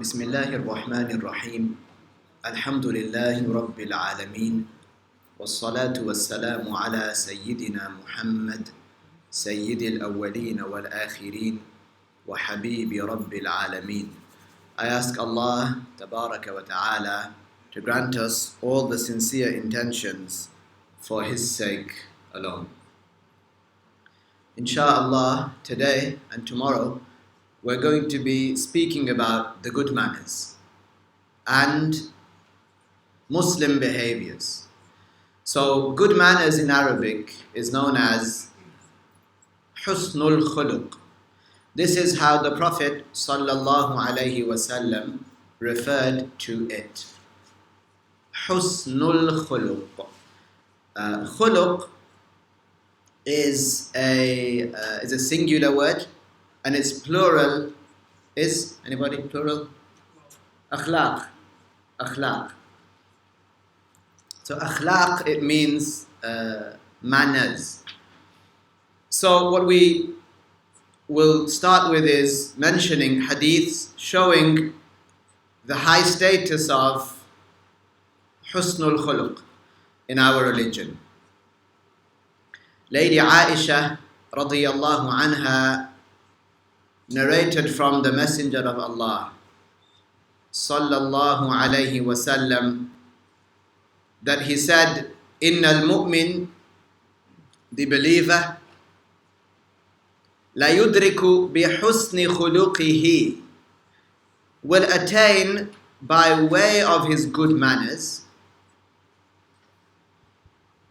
بسم الله الرحمن الرحيم الحمد لله رب العالمين والصلاة والسلام على سيدنا محمد سيد الأولين والآخرين وحبيب رب العالمين. I ask Allah Tabaraka wa Ta'ala to grant us all the sincere intentions for His sake alone. Insha'Allah, today and tomorrow we're going to be speaking about the good manners and Muslim behaviors. So good manners in Arabic is known as husnul khuluq. This is how the Prophet sallallahu alaihi wasallam referred to it. Husnul khuluq. Khuluq is a singular word, and its plural is, anybody plural? Akhlaq. Akhlaq. So akhlaq, it means manners. So what we will start with is mentioning hadiths showing the high status of husnul khuluq in our religion. Lady Aisha radiyallahu anha narrated from the Messenger of Allah sallallahu alayhi wasallam that he said, "Innal mu'min, the believer, la yudriku bi husni khuluqihi, will attain by way of his good manners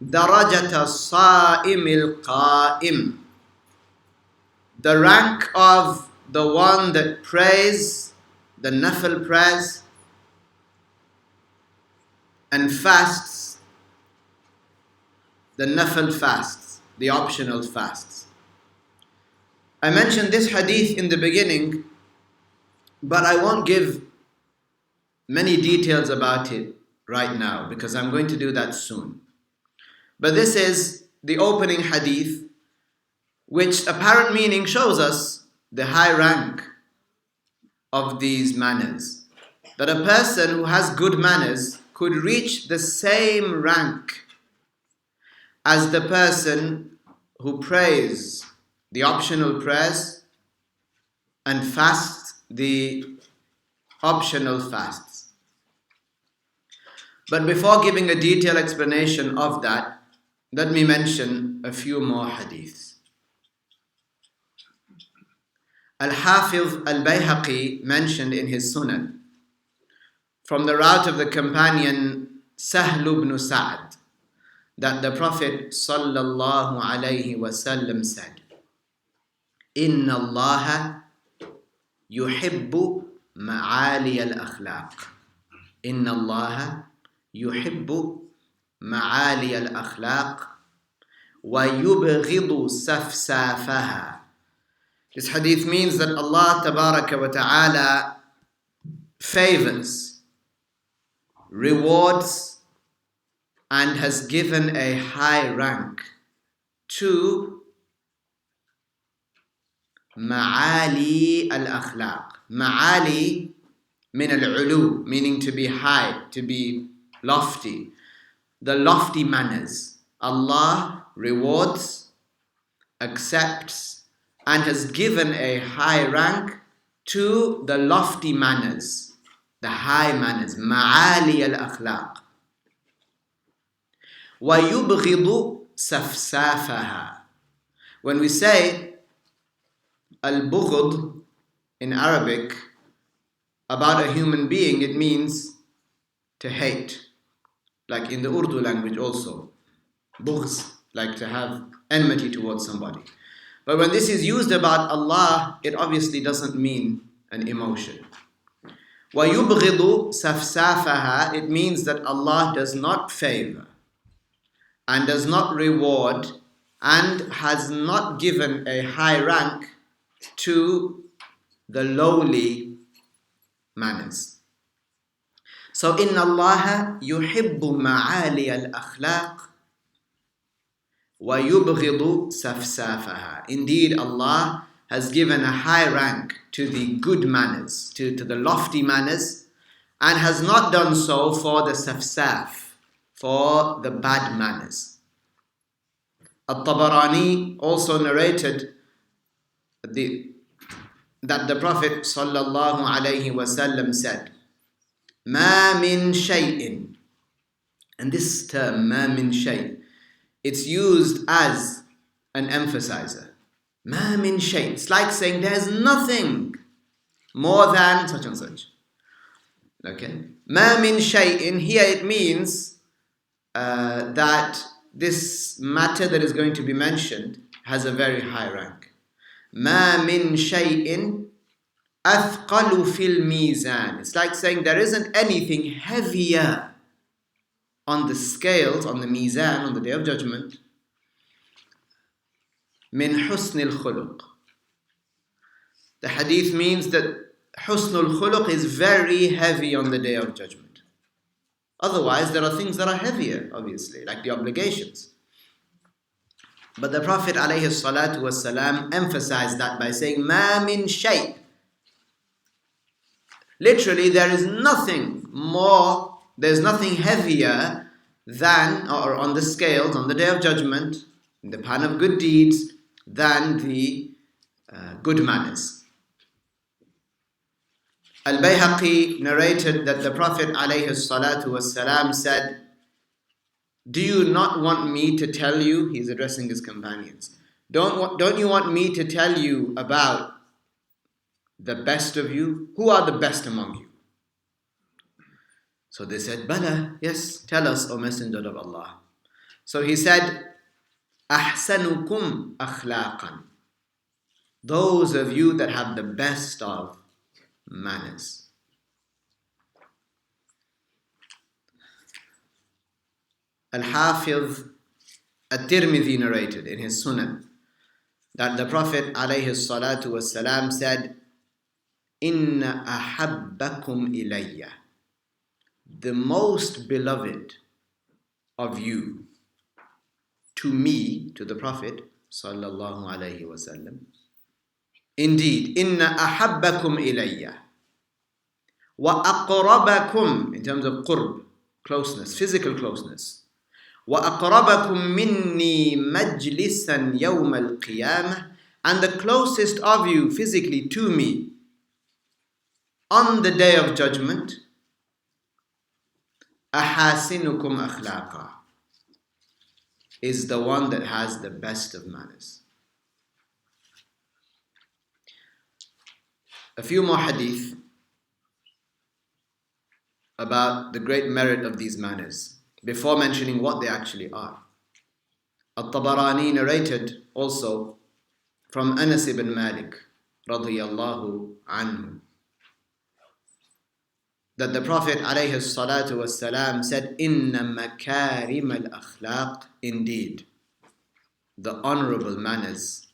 darajata sa'imil qa'im, the rank of the one that prays the nafil prayers and fasts the nafil fasts, the optional fasts." I mentioned this hadith in the beginning, but I won't give many details about it right now because I'm going to do that soon. But this is the opening hadith, which apparent meaning shows us the high rank of these manners. That a person who has good manners could reach the same rank as the person who prays the optional prayers and fasts the optional fasts. But before giving a detailed explanation of that, let me mention a few more hadiths. Al-Hafiz al-Bayhaqi mentioned in his Sunan from the route of the companion Sahl ibn Sa'd that the Prophet sallallahu alayhi wasallam said, "Inna Allah yuhibbu ma'ali al-akhlaq." Inna Allah yuhibbu ma'ali al-akhlaq wa yubghidu safsafaha. This hadith means that Allah Tabaraka wa Ta'ala favors, rewards, and has given a high rank to ma'ali al-akhlaq. Ma'ali min al-ulu, meaning to be high, to be lofty. The lofty manners. Allah rewards, accepts, and has given a high rank to the lofty manners, the high manners, ma'ali al-akhlaq. وَيُبْغِضُ سَفْسَافَهَا. When we say al-bughd in Arabic about a human being, it means to hate. Like in the Urdu language also. Bughz, like to have enmity towards somebody. But when this is used about Allah, it obviously doesn't mean an emotion. وَيُبْغِضُ سَفْسَافَهَا. It means that Allah does not favor and does not reward and has not given a high rank to the lowly manners. So, إِنَّ اللَّهَ يُحِبُّ مَعَالِيَ الْأَخْلَاقِ وَيُبْغِضُ سَفْسَافَهَا. Indeed, Allah has given a high rank to the good manners, to the lofty manners, and has not done so for the safsaf, for the bad manners. At-Tabarani also narrated that the Prophet sallallahu alaihi wasallam said, "Ma min shay'in," and this term "ma min shay," it's used as an emphasizer. Ma min shay. It's like saying there's nothing more than such and such. Okay. Ma min shay'in, here it means that this matter that is going to be mentioned has a very high rank. Ma min shay'in athqalu fil mizan. It's like saying there isn't anything heavier on the scales, on the mizan, on the Day of Judgment, min husnil khuluq. The hadith means that husnul khuluq is very heavy on the Day of Judgment. Otherwise, there are things that are heavier, obviously, like the obligations. But the Prophet ﷺ emphasized that by saying, ma min shay. Literally, there is nothing more, there's nothing heavier than, or on the scales, on the Day of Judgment, in the pan of good deeds, than the good manners. Al-Bayhaqi narrated that the Prophet ﷺ said, "Do you not want me to tell you," he's addressing his companions, don't you want me to tell you about the best of you? Who are the best among you? So they said, "Bala, yes, tell us, O Messenger of Allah." So he said, "Ahsanukum akhlaqan," those of you that have the best of manners. Al-Hafiz At-Tirmidhi narrated in his Sunan that the Prophet ﷺ said, "Inna ahabbakum ilayya," the most beloved of you to me, to the Prophet sallallahu alaihi wasallam. Indeed, inna ahabbakum ilayya wa aqrabakum, in terms of qurb, closeness, physical closeness, wa aqrabakum minni majlisan yawm al-qiyamah, and the closest of you physically to me on the Day of Judgment, ahasinukum akhlaqa, is the one that has the best of manners. A few more hadith about the great merit of these manners before mentioning what they actually are. At-Tabarani narrated also from Anas ibn Malik radiyallahu anhu that the Prophet ﷺ said, "Inna makarim al-akhlaq," indeed, the honorable manners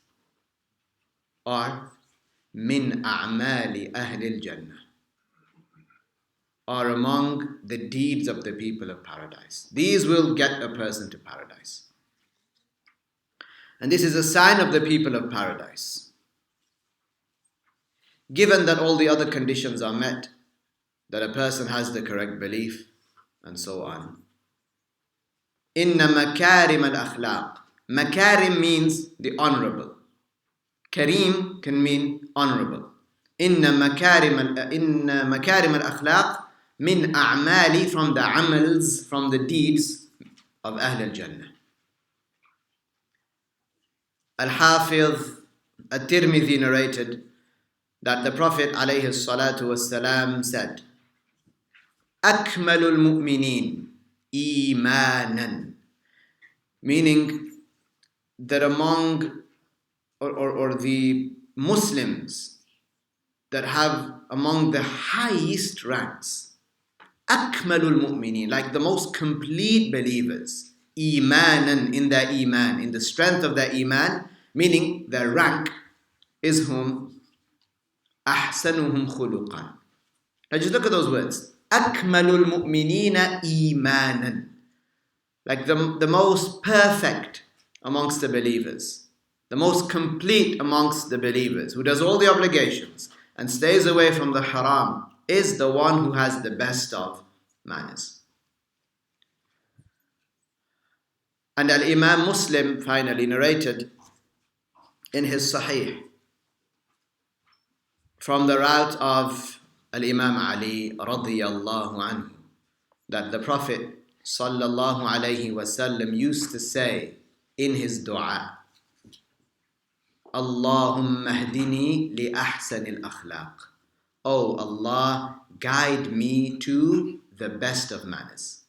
are min a'mali ahli al-jannah, are among the deeds of the people of paradise. These will get a person to paradise. And this is a sign of the people of paradise. Given that all the other conditions are met, that a person has the correct belief, and so on. Inna makarim al-akhlaq. Makarim means the honorable. Kareem can mean honorable. Inna makarim al-akhlaq min a'mali, from the amals, from the deeds of Ahl al-Jannah. Al-Hafiz At-Tirmidhi narrated that the Prophet ﷺ said, "Akmalul mu'minin imanan," meaning that among or the Muslims that have among the highest ranks, akmalul mu'minin, like the most complete believers, imanan, in their iman, in the strength of their iman, meaning their rank is whom? Ahsanuhum khuluqan. Now just look at those words. Akmalul mu'minina imanan, like the most perfect amongst the believers. the most complete amongst the believers, who does all the obligations and stays away from the haram, is the one who has the best of manners. And Al-Imam Muslim finally narrated in his Sahih from the route of Al-Imam Ali radiyallahu anhu that the Prophet sallallahu alayhi wasallam used to say in his dua, Allahumma hdini li ahsanil akhlaq. Oh Allah, guide me to the best of manners.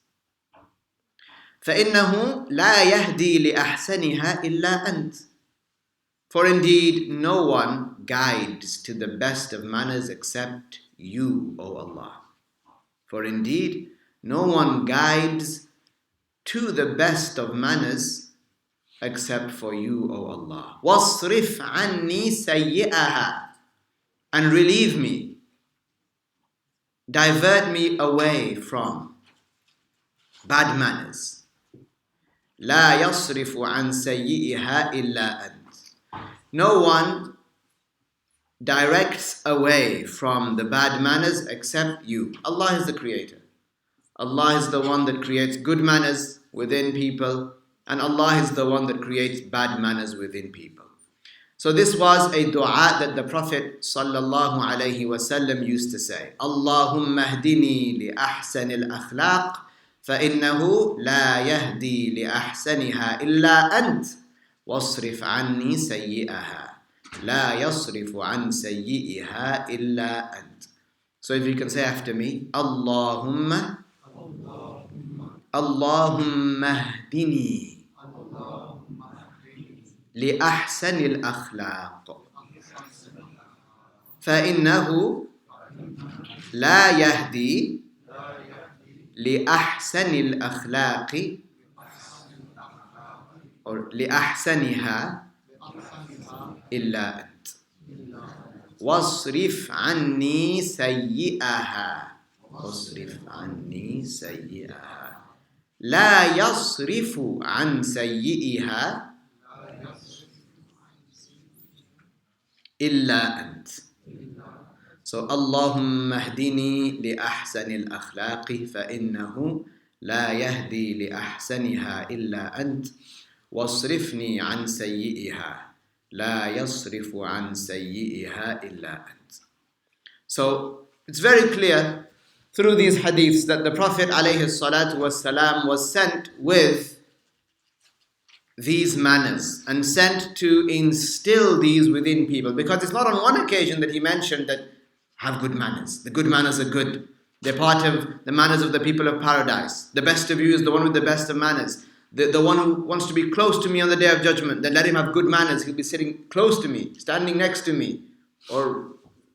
فَإِنَّهُ لَا يَهْدِي لِأَحْسَنِهَا إِلَّا أَنْتَ. For indeed, no one guides to the best of manners except you, O Allah. For indeed, no one guides to the best of manners except for you, O Allah. وَاصْرِفْ عَنِّي سَيِّئَهَا. And relieve me, divert me away from bad manners. لا يصرف عن سيئها إلا أنت. No one directs away from the bad manners except you. Allah is the creator. Allah is the one that creates good manners within people, and Allah is the one that creates bad manners within people. So this was a dua that the Prophet sallallahu alaihi wasallam used to say, Allahumma hdini li ahsanil akhlaq فإنه لا يهدي لأحسنها إلا أنت واصرف عني سيئها لا يصرف عن سيئها إلا أنت. So if you can say after me, Allahumma اهدني لأحسن الأخلاق فإنه لا يهدي لأحسن الأخلاق أو لأحسنها إلا أنت واصرف عني سيئها واصرف عني سيئها لا يصرف عن سيئها إلا أنت. So, Allahumma hdini li ahsanil akhlaqi fa innahu la yahdi li ahsaniha illa ant wasrifni an sayyi'iha la yasrifu an sayyi'iha illa ant. So, it's very clear through these hadiths that the Prophet alayhi salatu wasalam was sent with these manners and sent to instill these within people, because it's not on one occasion that he mentioned that have good manners. The good manners are good. They're part of the manners of the people of paradise. The best of you is the one with the best of manners. The one who wants to be close to me on the day of judgment, then let him have good manners. He'll be sitting close to me, standing next to me, or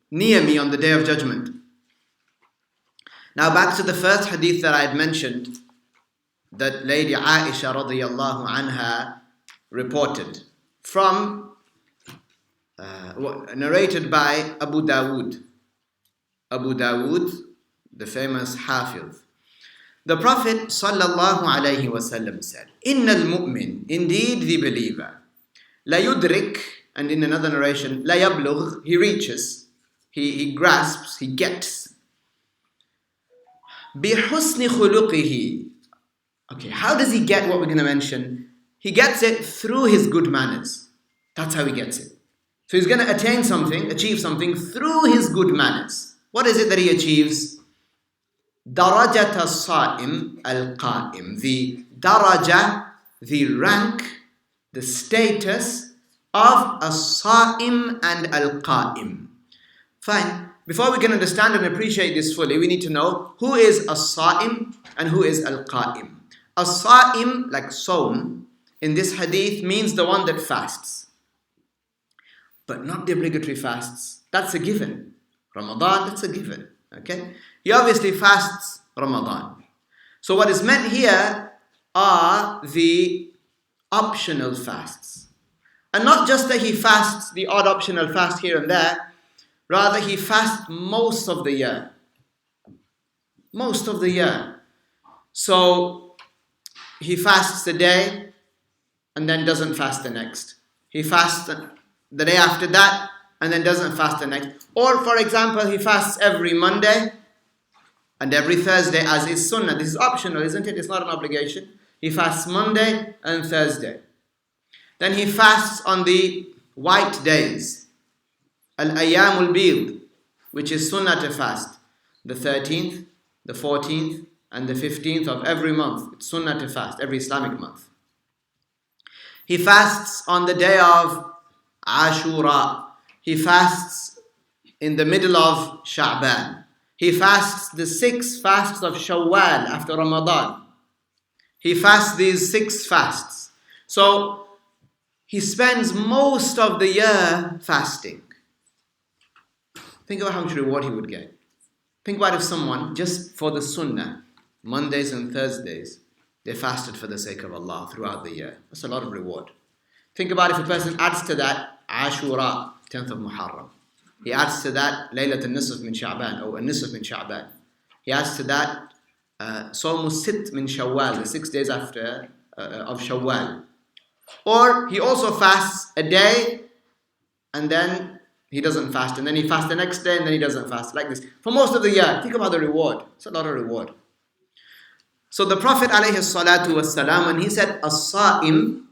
near me on the day of judgment. Now back to the first hadith that I had mentioned, that Lady Aisha radiyallahu anha reported from, narrated by Abu Dawood. Abu Dawood, the famous Hafiz. The Prophet sallallahu alayhi wasallam said, Innal mu'min, indeed the believer, la yudrik, and in another narration, la yablugh, he reaches, he grasps, he gets. Bi husni khuluqihi. Okay, how does he get what we're going to mention? He gets it through his good manners. That's how he gets it. So he's going to attain something, achieve something through his good manners. What is it that he achieves? Darajat as-sa'im al-qa'im. The daraja, the rank, the status of as-sa'im and al-qa'im. Fine. Before we can understand and appreciate this fully, we need to know who is as-sa'im and who is al-qa'im. As-sa'im, like sawm, in this hadith means the one that fasts. But not the obligatory fasts. That's a given. Ramadan, that's a given. Okay? He obviously fasts Ramadan. So what is meant here are the optional fasts. And not just that he fasts the odd optional fast here and there, rather he fasts most of the year. Most of the year. So he fasts a day and then doesn't fast the next. he fasts the day after that and then doesn't fast the next. Or for example, he fasts every Monday and every Thursday as is sunnah. This is optional, isn't it? It's not an obligation. He fasts Monday and Thursday. Then he fasts on the white days, al-ayyam al-bid, which is sunnah to fast. The 13th, the 14th, and the 15th of every month. It's sunnah to fast, every Islamic month. He fasts on the day of Ashura. He fasts in the middle of Sha'ban. He fasts the 6 fasts of Shawwal after Ramadan. He fasts these 6 fasts. So he spends most of the year fasting. Think about how much reward he would get. Think about if someone, just for the sunnah, Mondays and Thursdays, they fasted for the sake of Allah throughout the year. That's a lot of reward. Think about if a person adds to that Ashura, 10th of Muharram. He adds to that Laylat al-Nisf min Sha'ban, or al-Nisf min Sha'ban. He adds to that Sawm al-Sitt min Shawwal, the 6 days after of Shawwal. Or he also fasts a day and then he doesn't fast, and then he fasts the next day and then he doesn't fast, like this. For most of the year, think about the reward. It's a lot of reward. So the Prophet ﷺ, when he said as-sa'im,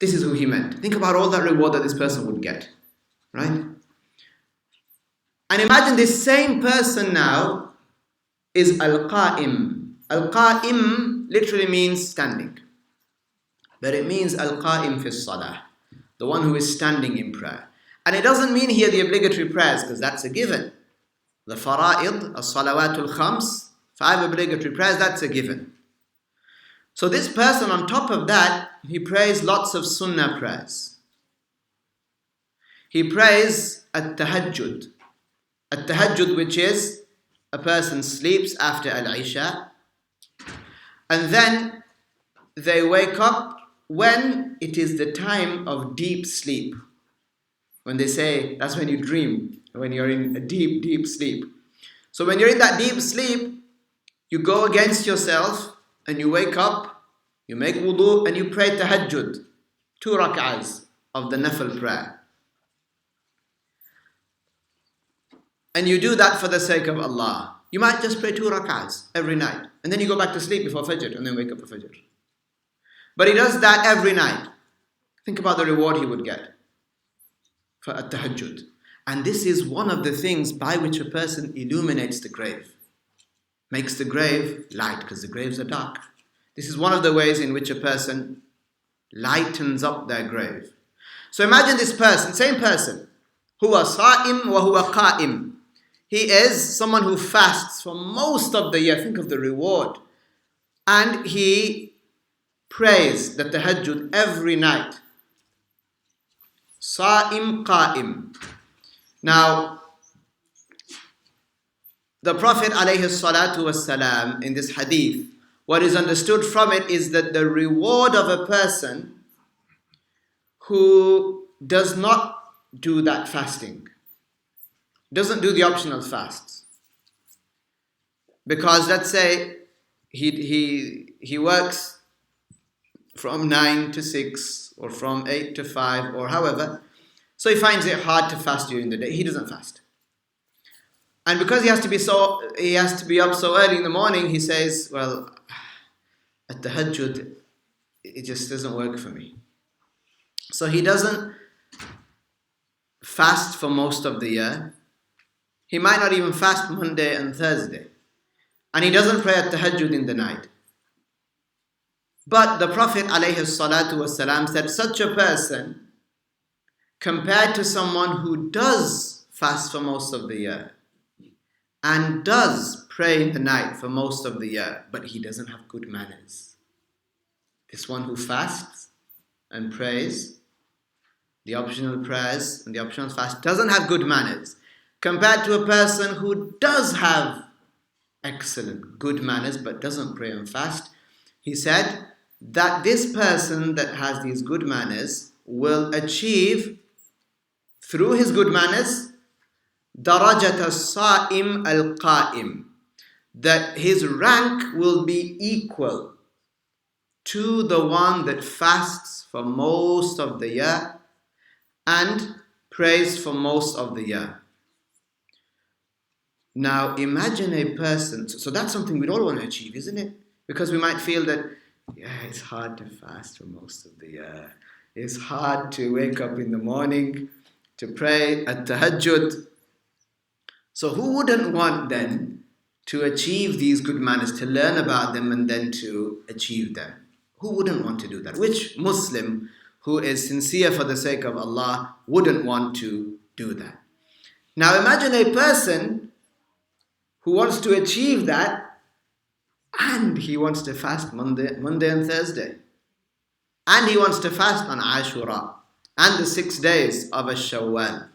this is who he meant. Think about all that reward that this person would get, right? And imagine this same person now is al-qa'im. Al-qa'im literally means standing. But it means al-qa'im fi salah, the one who is standing in prayer. And it doesn't mean here the obligatory prayers, because that's a given. The fara'id, as-salawatul khams, 5 obligatory prayers, that's a given. So this person, on top of that, he prays lots of sunnah prayers. He prays at-tahajjud. At-tahajjud, which is a person sleeps after al-isha, and then they wake up when it is the time of deep sleep. When they say, that's when you dream, when you're in a deep, deep sleep. So when you're in that deep sleep, you go against yourself and you wake up, you make wudu and you pray tahajjud, 2 rak'ahs of the nafil prayer. And you do that for the sake of Allah. You might just pray 2 rak'ahs every night, and then you go back to sleep before Fajr and then wake up for Fajr. But he does that every night. Think about the reward he would get for at-tahajjud. And this is one of the things by which a person illuminates the grave. Makes the grave light, because the graves are dark. This is one of the ways in which a person lightens up their grave. So imagine this person, same person, huwa sa'im wa huwa qa'im. He is someone who fasts for most of the year. Think of the reward. And he prays the tahajjud every night. Sa'im qa'im. Now, the Prophet ﷺ in this hadith, what is understood from it is that the reward of a person who does not do that fasting, doesn't do the optional fasts. Because let's say he works from 9 to 6 or from 8 to 5 or however, so he finds it hard to fast during the day. He doesn't fast. And because he has to be up so early in the morning, he says, well, at tahajjud, it just doesn't work for me. So he doesn't fast for most of the year. He might not even fast Monday and Thursday. And he doesn't pray at tahajjud in the night. But the Prophet ﷺ said, such a person, compared to someone who does fast for most of the year, and does pray in the night for most of the year, but he doesn't have good manners. This one who fasts and prays the optional prayers and the optional fast doesn't have good manners, compared to a person who does have excellent good manners but doesn't pray and fast. He said that this person that has these good manners will achieve, through his good manners, darajat as-sa'im al-qa'im, that his rank will be equal to the one that fasts for most of the year and prays for most of the year. Now imagine a person, so that's something we all want to achieve, isn't it? Because we might feel that, yeah, it's hard to fast for most of the year. It's hard to wake up in the morning to pray at tahajjud. So who wouldn't want then to achieve these good manners, to learn about them and then to achieve them? Who wouldn't want to do that? Which Muslim who is sincere for the sake of Allah wouldn't want to do that? Now imagine a person who wants to achieve that and he wants to fast Monday and Thursday. And he wants to fast on Ashura and the 6 days of Shawwal.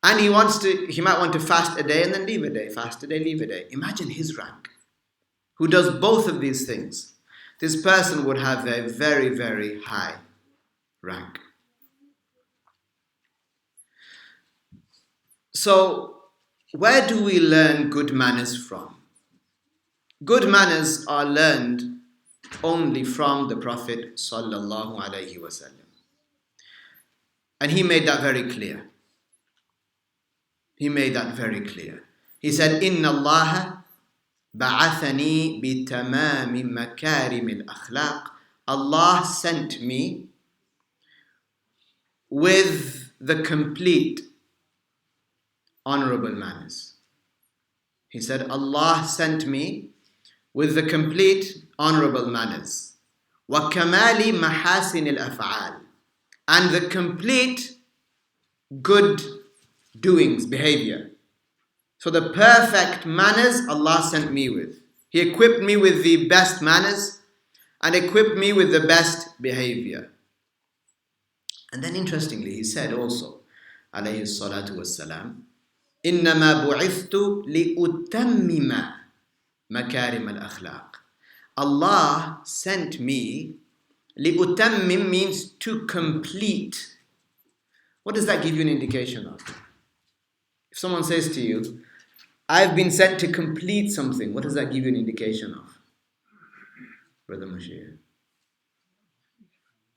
And he might want to fast a day and then leave a day, fast a day, leave a day. Imagine his rank. Who does both of these things? This person would have a very, very high rank. So, where do we learn good manners from? Good manners are learned only from the Prophet sallallahu alaihi wasallam. And he made that very clear. He said, Inna Allah ba'athani bi tamami makarim al-akhlaq. Allah sent me with the complete honorable manners. He said, Allah sent me with the complete honorable manners. Wa kamali mahasin al-af'al. And the complete good doings, behavior. So the perfect manners Allah sent me with. He equipped me with the best manners and equipped me with the best behavior. And then interestingly, he said also, alayhi salatu wassalam, إِنَّمَا بُعِثْتُ لِأُتَمِّمَ مَكَارِمَ الْأَخْلَاقِ. Allah sent me, لِأُتَمِّم means to complete. What does that give you an indication of? If someone says to you, I've been sent to complete something, what does that give you an indication of? Brother Moshe.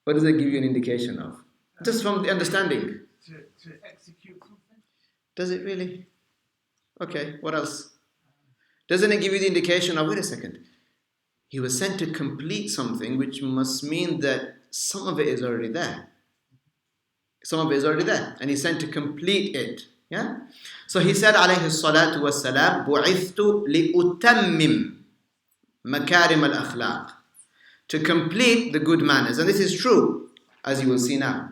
What does that give you an indication of? Just from the understanding. To execute something. Does it really? Okay, what else? Doesn't it give you the indication of, wait a second, he was sent to complete something, which must mean that some of it is already there. And he's sent to complete it. Yeah? So he said, alayhi salatu wassalam, bu'ithtu li'utammim makarim al-akhlaq. To complete the good manners. And this is true, as you will see now.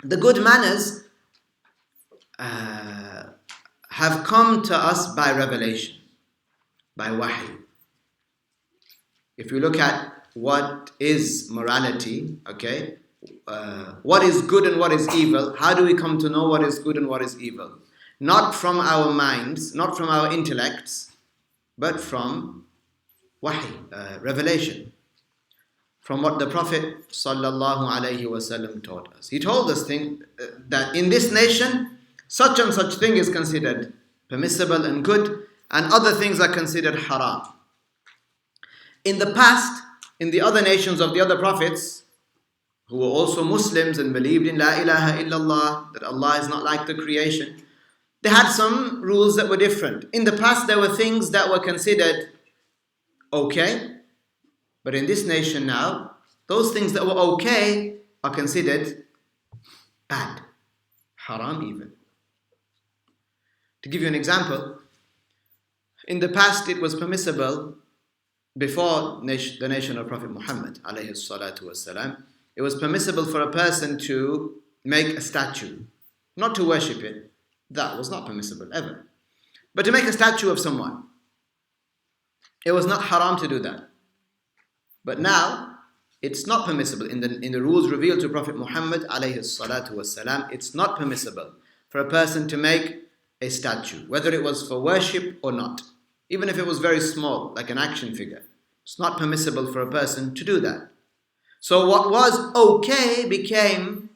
The good manners have come to us by revelation, by wahy. If you look at what is morality, okay, what is good and what is evil, how do we come to know what is good and what is evil? Not from our minds, not from our intellects, but from wahy, revelation. From what the Prophet sallallahu alaihi wasallam taught us. He told us that in this nation, such and such thing is considered permissible and good, and other things are considered haram. In the past, in the other nations of the other prophets, who were also Muslims and believed in La ilaha illallah, that Allah is not like the creation, they had some rules that were different. In the past, there were things that were considered okay, but in this nation now, those things that were okay are considered bad, haram even. To give you an example, in the past it was permissible, before the nation of Prophet Muhammad alayhi salatu wasalam, it was permissible for a person to make a statue, not to worship it. That was not permissible ever. But to make a statue of someone, it was not haram to do that. But now, it's not permissible. In the rules revealed to Prophet Muhammad alayhi salatu wasalam, it's not permissible for a person to make a statue, whether it was for worship or not. Even if it was very small, like an action figure. It's not permissible for a person to do that. So what was okay became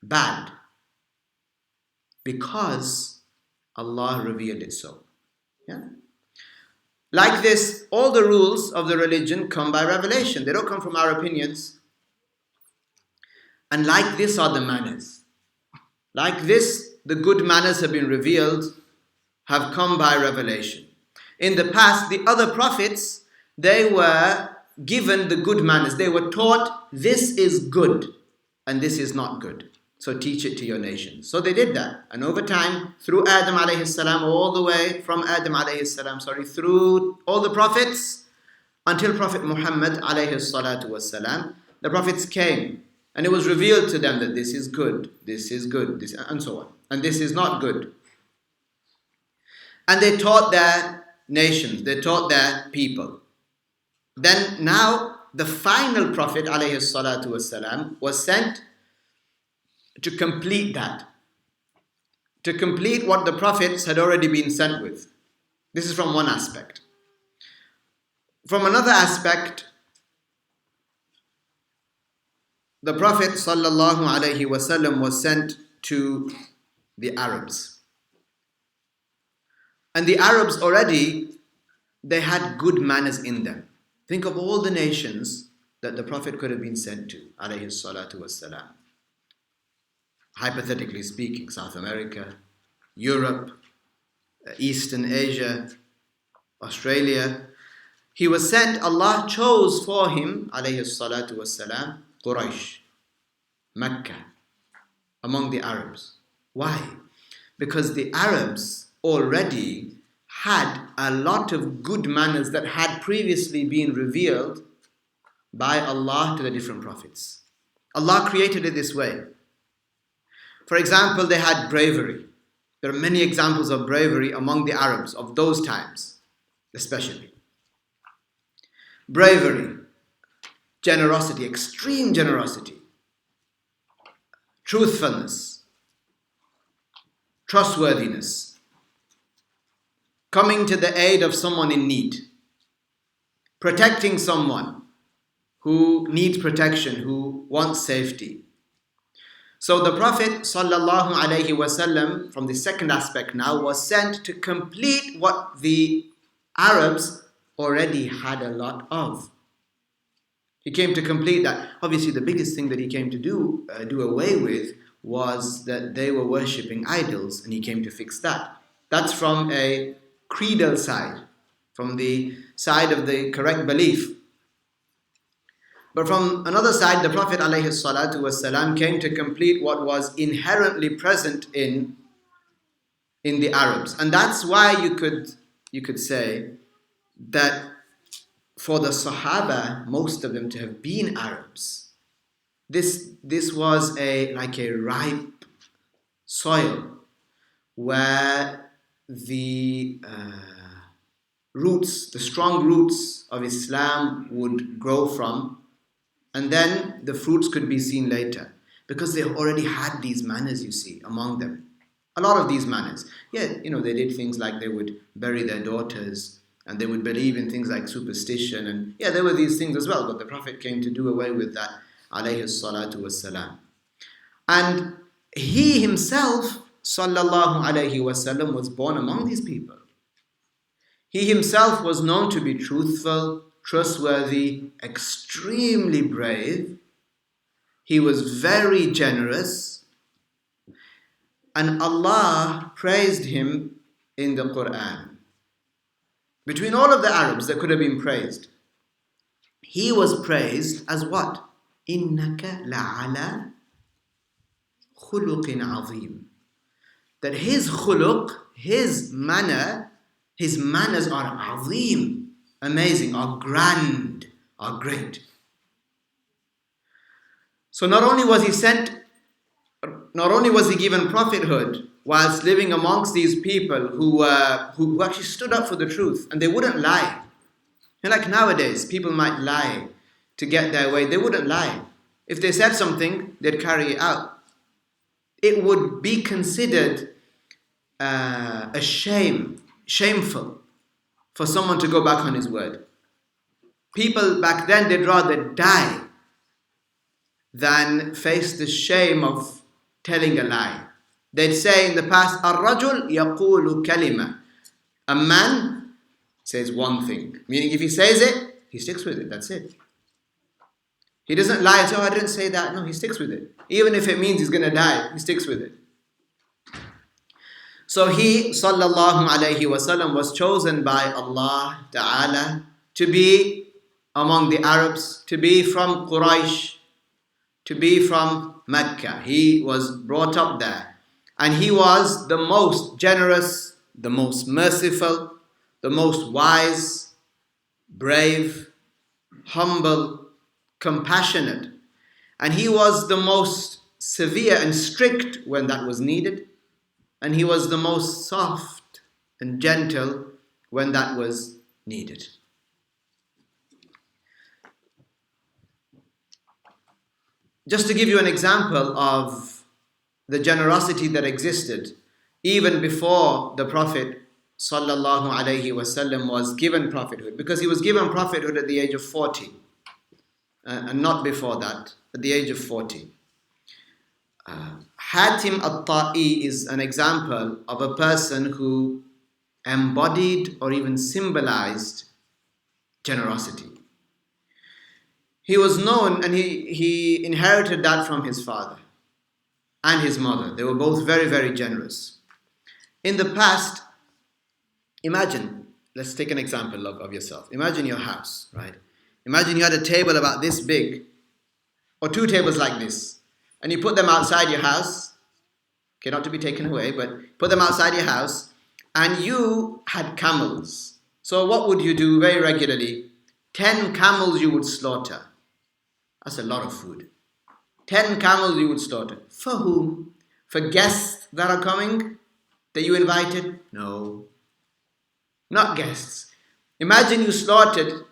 bad, because Allah revealed it so. Yeah? Like this, all the rules of the religion come by revelation. They don't come from our opinions. And like this are the manners. Like this, the good manners have been revealed, have come by revelation. In the past, the other prophets, they were given the good manners. They were taught this is good and this is not good. So teach it to your nations. So they did that. And over time, through Adam alayhi salam, all the way from Adam alayhi salam, through all the prophets, until Prophet Muhammad alayhi salatu wasalam, the prophets came. And it was revealed to them that this is good, this, and so on. And this is not good. And they taught their nations, they taught their people. Then now, the final Prophet alayhi salatu wasalam was sent to complete that. To complete what the prophets had already been sent with. This is from one aspect. From another aspect, the Prophet sallallahu alaihi wasallam was sent to the Arabs. And the Arabs already, they had good manners in them. Think of all the nations that the Prophet could have been sent to, alayhi salatu wassalam. Hypothetically speaking, South America, Europe, Eastern Asia, Australia. He was sent, Allah chose for him, alayhi salatu wassalam, Quraysh, Mecca, among the Arabs. Why? Because the Arabs already had a lot of good manners that had previously been revealed by Allah to the different prophets. Allah created it this way. For example, they had bravery. There are many examples of bravery among the Arabs of those times, especially. Bravery, generosity, extreme generosity, truthfulness, trustworthiness, coming to the aid of someone in need, protecting someone who needs protection, who wants safety. So the Prophet sallallahu alaihi wasallam, from the second aspect now, was sent to complete what the Arabs already had a lot of. He came to complete that. Obviously, the biggest thing that he came to do away with was that they were worshipping idols, and he came to fix that. That's from a creedal side, from the side of the correct belief. But from another side, the Prophet ﷺ came to complete what was inherently present in the Arabs. And that's why you could say that for the Sahaba, most of them to have been Arabs, this was like a ripe soil where the roots, the strong roots of Islam would grow from, and then the fruits could be seen later, because they already had these manners, you see, among them. A lot of these manners. Yeah, they did things like they would bury their daughters, and they would believe in things like superstition, and yeah, there were these things as well, but the Prophet came to do away with that, alayhi salatu wassalam. And he himself, sallallahu alayhi wasallam, was born among these people. He himself was known to be truthful, trustworthy, extremely brave. He was very generous. And Allah praised him in the Quran. Between all of the Arabs that could have been praised, he was praised as what? إِنَّكَ لَعَلَى خُلُقٍ عَظِيمٍ. That his khuluq, his manners are azim, amazing, are grand, are great. So not only was he given prophethood whilst living amongst these people who actually stood up for the truth, and they wouldn't lie. And like nowadays, people might lie to get their way. They wouldn't lie. If they said something, they'd carry it out. It would be considered shameful for someone to go back on his word. People back then, they'd rather die than face the shame of telling a lie. They'd say in the past, الرجل يقول كلمة. A man says one thing. Meaning if he says it, he sticks with it. That's it. He doesn't lie and say, oh, I didn't say that. No, he sticks with it. Even if it means he's going to die, he sticks with it. So he, sallallahu alayhi wasallam, was chosen by Allah Ta'ala to be among the Arabs, to be from Quraysh, to be from Mecca. He was brought up there. And he was the most generous, the most merciful, the most wise, brave, humble, compassionate. And he was the most severe and strict when that was needed. And he was the most soft and gentle when that was needed. Just to give you an example of the generosity that existed even before the Prophet sallallahu alaihi wasallam was given prophethood, because he was given prophethood at the age of 40, and not before that, at the age of 40. Hatim al-Ta'i is an example of a person who embodied or even symbolized generosity. He was known, and he inherited that from his father and his mother. They were both very, very generous. In the past, imagine, let's take an example of yourself. Imagine your house, right? Imagine you had a table about this big, or two tables like this, and you put them outside your house, okay, not to be taken away, but put them outside your house, and you had camels. So what would you do very regularly? 10 camels you would slaughter. That's a lot of food. 10 camels you would slaughter. For whom? For guests that are coming, that you invited? No. Not guests. Imagine you slaughtered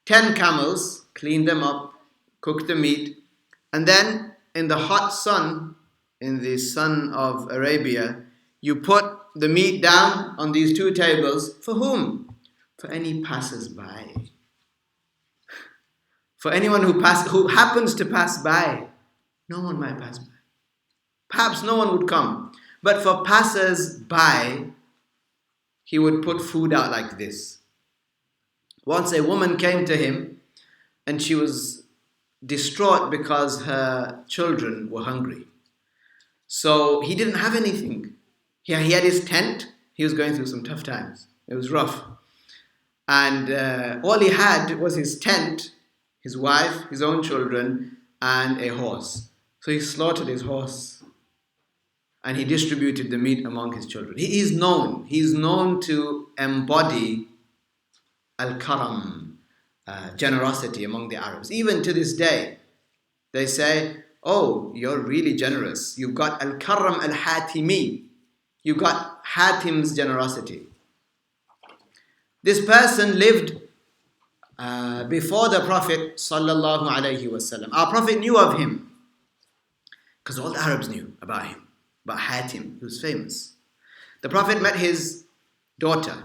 10 camels, cleaned them up, cooked the meat, and then in the hot sun, in the sun of Arabia, you put the meat down on these two tables. For whom? For any passers-by. For anyone who happens to pass by. No one might pass by. Perhaps no one would come. But for passers-by, he would put food out like this. Once a woman came to him and she was distraught because her children were hungry. So he didn't have anything. He had his tent. He was going through some tough times. It was rough. And all he had was his tent, his wife, his own children, and a horse. So he slaughtered his horse and he distributed the meat among his children. He's known to embody al-karam, generosity among the Arabs. Even to this day, they say, oh, you're really generous. You've got al-karam al-hatimi. You've got Hatim's generosity. This person lived before the Prophet sallallahu alaihi wasallam. Our Prophet knew of him because all the Arabs knew about him, about Hatim, who was famous. The Prophet met his daughter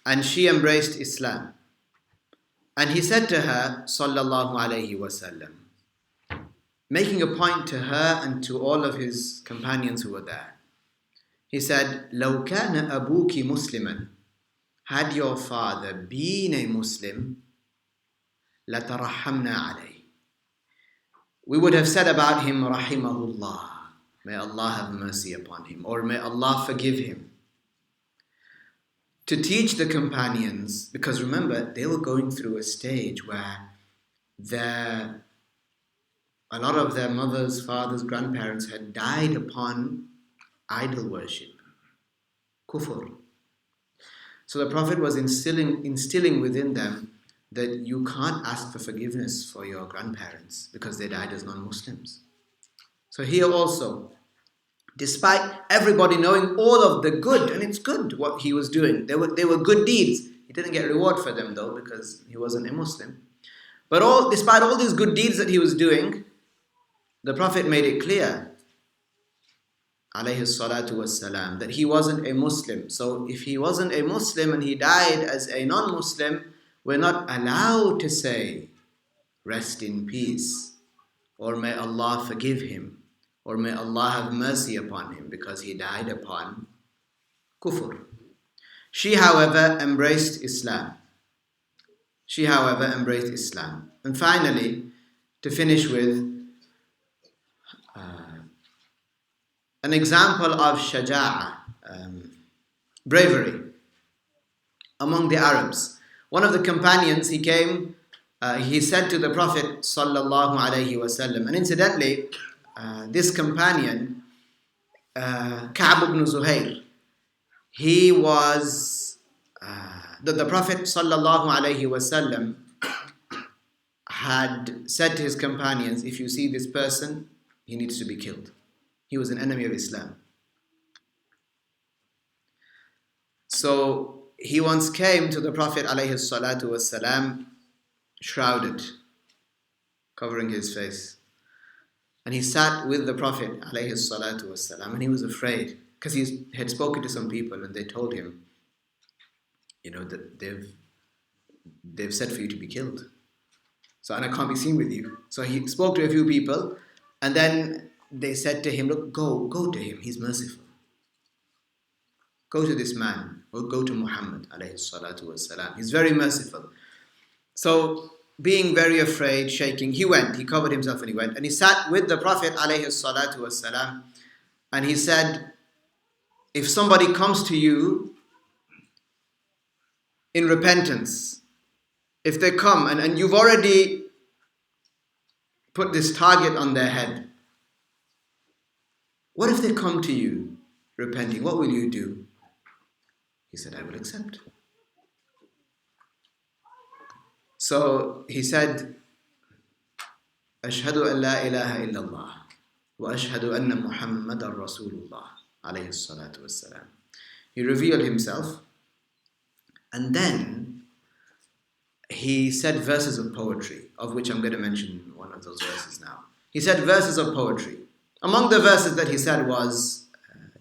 and she embraced Islam. And he said to her, sallallahu alaihi wasallam, making a point to her and to all of his companions who were there. He said, لو كان أبوك مسلما, had your father been a Muslim, لترحمنا عليه, we would have said about him, rahimahullah, may Allah have mercy upon him, or may Allah forgive him. To teach the companions, because remember, they were going through a stage where a lot of their mothers, fathers, grandparents had died upon idol worship, kufr. So the Prophet was instilling within them that you can't ask for forgiveness for your grandparents because they died as non-Muslims. So here also, despite everybody knowing all of the good, and it's good what he was doing, they were good deeds. He didn't get reward for them though because he wasn't a Muslim. But despite all these good deeds that he was doing, the Prophet made it clear, alayhi salatu wassalam, that he wasn't a Muslim. So if he wasn't a Muslim and he died as a non-Muslim, we're not allowed to say, rest in peace, or may Allah forgive him, or may Allah have mercy upon him because he died upon kufr. She, however, embraced Islam. And finally, to finish with, an example of shaja'a, bravery, among the Arabs. One of the companions, he came, he said to the Prophet sallallahu alaihi wasallam, and incidentally, this companion, Ka'b ibn Zuhair, he was, the Prophet sallallahu alaihi wasallam had said to his companions, if you see this person, he needs to be killed. He was an enemy of Islam. So he once came to the Prophet alayhi salatu wasalam, shrouded, covering his face. And he sat with the Prophet alayhi salatu wasalam, and he was afraid because he had spoken to some people and they told him, that they've said for you to be killed. So, and I can't be seen with you. So he spoke to a few people, and then they said to him, look, go to him, he's merciful. Go to this man, or go to Muhammad alayhi salatu wasalam. He's very merciful. So, being very afraid, shaking, he went. He covered himself and he went. And he sat with the Prophet alayhi salatu wasalam. And he said, if somebody comes to you in repentance, if they come and you've already put this target on their head, what if they come to you repenting? What will you do? He said, I will accept. So he said, Ashhadu an la ilaha illallah wa ashhadu anna Muhammadan Rasulullah alayhi salatu wassalam. He revealed himself, and then he said verses of poetry, of which I'm going to mention one of those verses now. He said verses of poetry. Among the verses that he said was,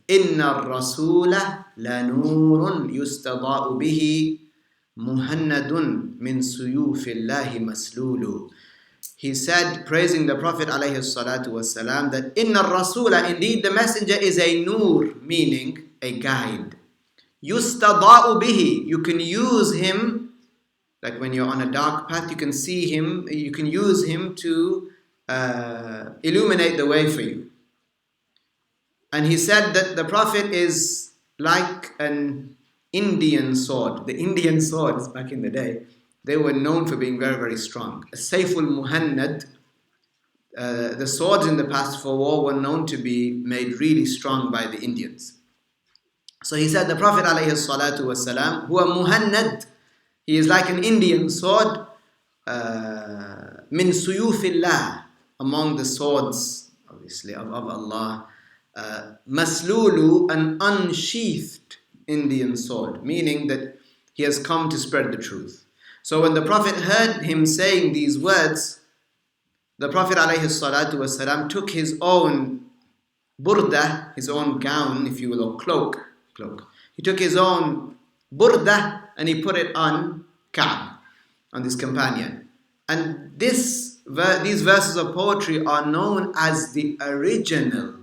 Inna rasula la nurun yustada'u bihi muhannadun min suyufillahi maslulu. He said, praising the Prophet alayhi salatu wasalam, that Inna rasula, indeed the messenger is a nur, meaning a guide. Yustada'u bihi, you can use him, like when you're on a dark path, you can see him, you can use him to illuminate the way for you. And he said that the Prophet is like an Indian sword. The Indian swords back in the day, they were known for being very, very strong. Sayful Muhannad, the swords in the past for war were known to be made really strong by the Indians. So he said the Prophet alayhi salatu wasalam, huwa muhannad, he is like an Indian sword, min suyufillah, among the swords, obviously, of Allah. Maslulu, an unsheathed Indian sword, meaning that he has come to spread the truth. So when the Prophet heard him saying these words, the Prophet alayhi salatu wasalam took his own burda, his own gown, if you will, or cloak. He took his own burda and he put it on Ka'b, on this companion. And these verses of poetry are known as the original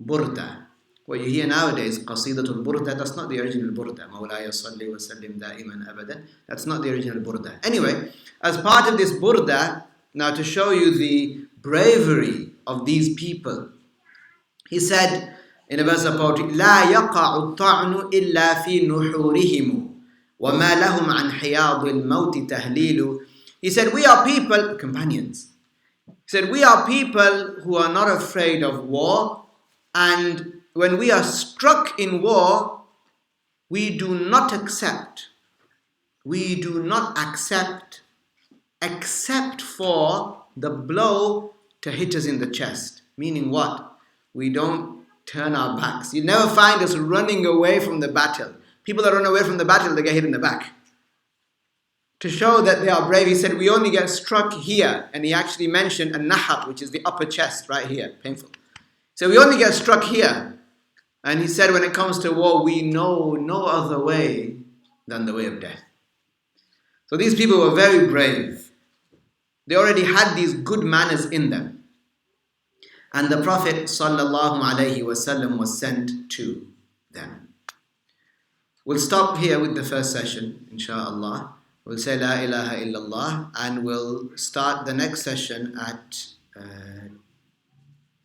burda. What you hear nowadays, qasidatul burda, that's not the original burda. Mawlaya salli wa sallim da'iman abadan. That's not the original burda. Anyway, as part of this burda, now to show you the bravery of these people, he said in a verse of poetry, لا يقع الطعن إلا في نحورهم وما لهم عن حياض الموت تهليل. He said, we are people, companions. He said, we are people who are not afraid of war, and when we are struck in war, we do not accept except for the blow to hit us in the chest. Meaning what? We don't turn our backs. You never find us running away from the battle. People that run away from the battle, they get hit in the back. To show that they are brave, he said, we only get struck here. And he actually mentioned a nahar, which is the upper chest right here, painful. So we only get struck here. And he said, when it comes to war, we know no other way than the way of death. So these people were very brave. They already had these good manners in them. And the Prophet sallallahu alaihi wasallam was sent to them. We'll stop here with the first session, inshallah. We'll say La ilaha illallah and we'll start the next session at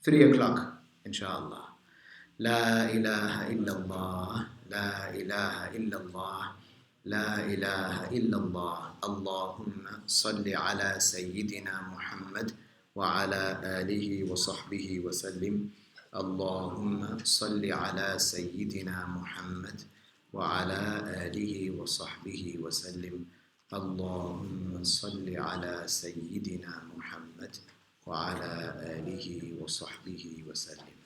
3 o'clock, inshallah. La ilaha illallah, la ilaha illallah, la ilaha illallah. Allahumma salli ala Sayyidina Muhammad wa ala alihi wa sahbihi wa sallim. Allahumma salli ala Sayyidina Muhammad وعلى آله وصحبه وسلم اللهم صل على سيدنا محمد وعلى آله وصحبه وسلم